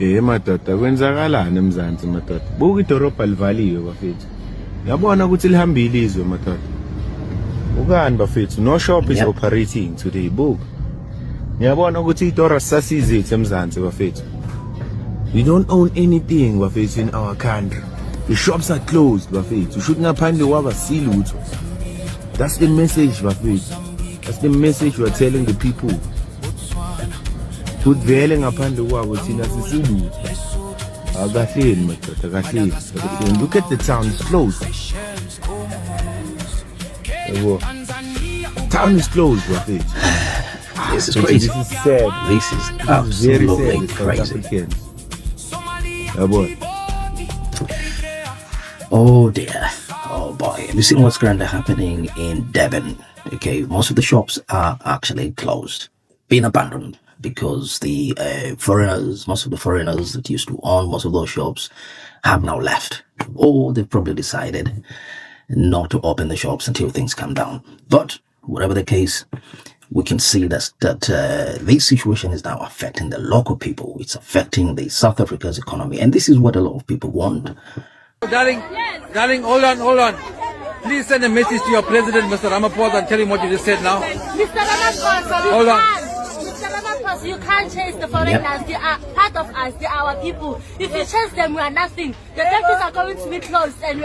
madoda kwenzakalani eMzansi madoda? Buka idorobha livaliwe bafethu. Yabona ukuthi lihambile izwe madoda. Ukani bafethu, no shop is operating today. Buka. Yabona ukuthi itora sasizethu eMzansi bafethu. We don't own anything bafethu in our country. The shops are closed bafethu. Ushuthi ngaphandle kwaba silutho. That's the message bafethu. That's the message we are telling the people. Kudvele ngaphandle kwabo thina sisilutho. Akahleli madoda, akahleli. Look at the town, it's closed. Town is closed bafethu. This is crazy. This is sad. This is absolutely crazy. Boy. Oh dear. Oh boy. Have you seen what's currently happening in Devon? Okay, most of the shops are actually closed, being abandoned, because the foreigners, most of the foreigners that used to own most of those shops have now left. Or they've probably decided not to open the shops until things calm down. But whatever the case, we can see that this situation is now affecting the local people. It's affecting the South Africa's economy. And this is what a lot of people want. Darling, hold on. Please send a message to your president, Mr. Ramaphosa, and tell him what you just said now. Mr. Ramaphosa, hold on. Mr. Ramaphosa, you can't chase the foreigners. They are part of us. They are our people. If you chase them, we are nothing. The factories are going to be closed, and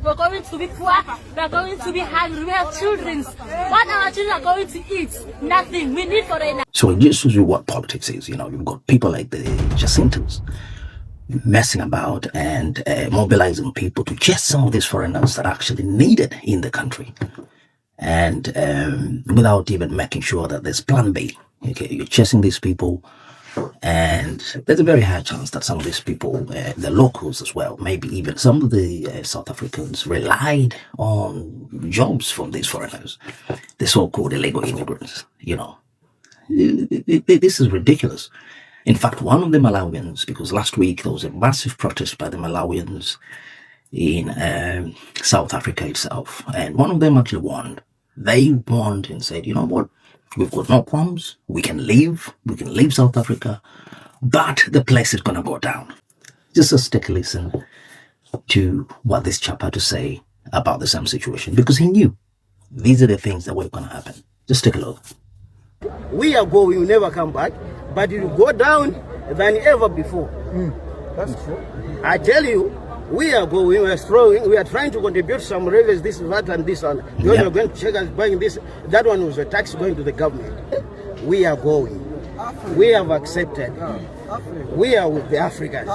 we're going to be poor. We're going to be hungry. We have children. What our children are going to eat? Nothing. We need foreigners. So it just shows you what politics is. You know, you've got people like the Jacintos messing about and mobilizing people to chase some of these foreigners that are actually needed in the country, and without even making sure that there's plan B. Okay, you're chasing these people, and there's a very high chance that some of these people, the locals as well, maybe even some of the South Africans, relied on jobs from these foreigners, the so-called illegal immigrants. You know, this is ridiculous. In fact, one of the Malawians, because last week there was a massive protest by the Malawians in South Africa itself, and one of them actually warned. They warned and said, you know what, we've got no qualms, we can leave South Africa, but the place is going to go down. Just take a listen to what this chap had to say about the same situation, because he knew these are the things that were going to happen. Just take a look. We are going, we will never come back, but it will go down than ever before. That's true. I tell you, we are going, we are trying to contribute some revenues, this, that, and this one. You are going to check us buying this. That one was a tax going to the government. We are going. We have accepted. We are with the Africans.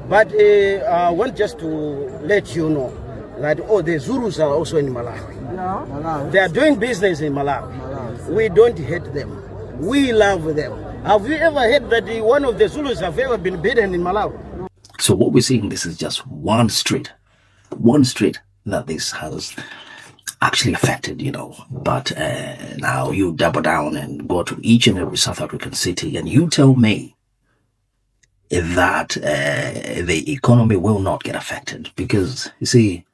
But I want just to let you know that the Zulus are also in Malawi. They are doing business in Malawi. We don't hate them. We love them. Have you ever heard that one of the Zulus have ever been beaten in Malawi? So what we're seeing, this is just one street that this has actually affected, you know. But now you double down and go to each and every South African city and you tell me that the economy will not get affected. Because, you see,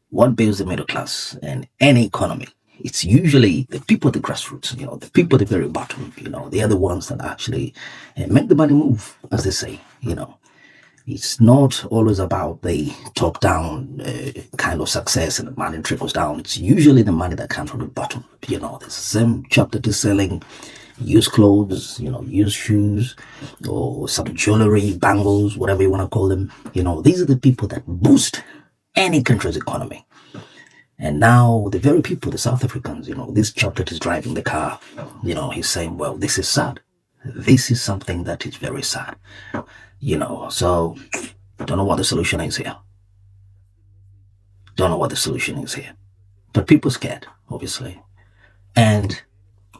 what builds the middle class and any economy? It's usually the people at the grassroots, you know, the people at the very bottom, you know, they are the ones that actually make the money move, as they say, you know. It's not always about the top-down kind of success and the money trickles down. It's usually the money that comes from the bottom. You know, there's the same chap that is selling used clothes, you know, used shoes, or some jewelry, bangles, whatever you want to call them. You know, these are the people that boost any country's economy. And now the very people, the South Africans, you know, this chap that is driving the car, you know, he's saying, well, this is sad. This is something that is very sad. You know, so don't know what the solution is here. Don't know what the solution is here. But people scared, obviously. And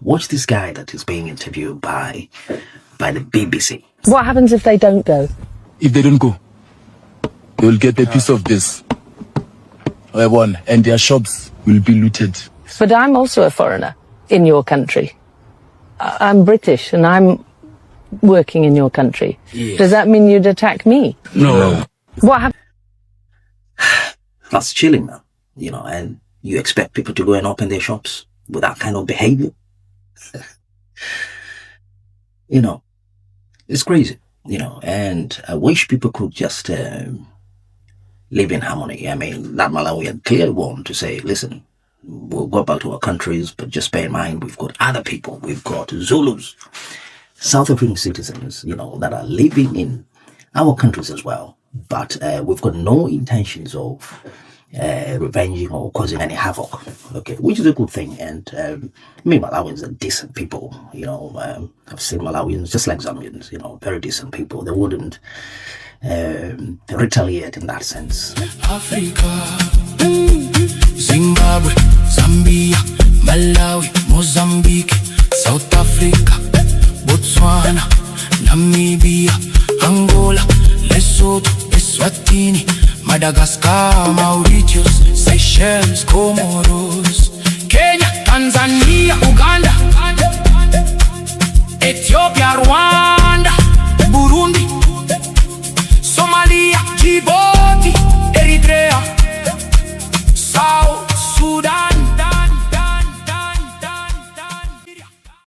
watch this guy that is being interviewed by the BBC. What happens if they don't go? If they don't go, they will get a piece of this. And their shops will be looted. But I'm also a foreigner in your country. I'm British and I'm working in your country. Yes. Does that mean you'd attack me? No. What happened? That's chilling, man. You know, and you expect people to go and open their shops with that kind of behavior? You know, it's crazy. and I wish people could just live in harmony. I mean, that Malawian clearly want to say, listen, we'll go back to our countries, but just bear in mind, we've got other people. We've got Zulus, South African citizens, that are living in our countries as well. But we've got no intentions of revenging or causing any havoc, okay, which is a good thing. And Malawians are decent people, I've seen Malawians just like Zambians, very decent people. They wouldn't retaliate in that sense. Africa, Zimbabwe, Zambia, Malawi, Mozambique, South Africa, Botswana, Namibia, Angola, Lesotho, Eswatini, Madagascar, Mauritius, Seychelles, Comoros, Kenya, Tanzania, Uganda, Ethiopia, Rwanda, Burundi, Somalia, Djibouti.